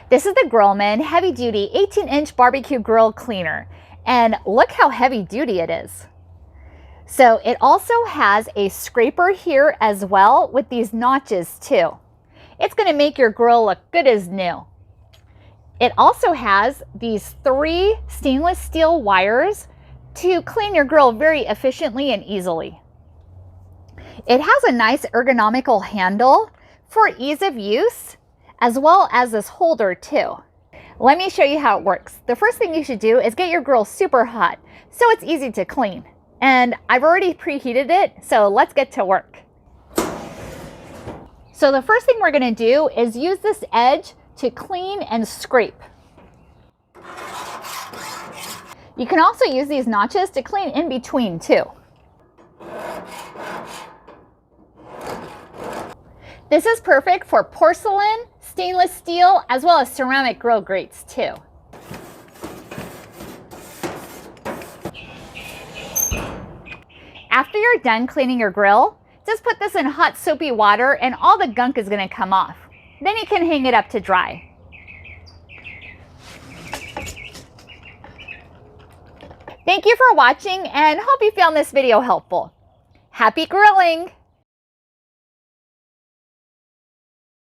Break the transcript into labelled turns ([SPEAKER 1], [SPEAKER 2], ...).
[SPEAKER 1] This is the Grillman heavy duty 18-inch barbecue grill cleaner, and look how heavy duty it is. So it also has a scraper here as well with these notches too. It's going to make your grill look good as new. It also has these 3 stainless steel wires to clean your grill very efficiently and easily. It has a nice ergonomical handle for ease of use, as well as this holder too. Let me show you how it works. The first thing you should do is get your grill super hot so it's easy to clean. And I've already preheated it, so let's get to work. So the first thing we're going to do is use this edge to clean and scrape. You can also use these notches to clean in between too. This is perfect for porcelain, stainless steel, as well as ceramic grill grates too. After you're done cleaning your grill, just put this in hot soapy water and all the gunk is going to come off. Then you can hang it up to dry. Thank you for watching and hope you found this video helpful. Happy grilling!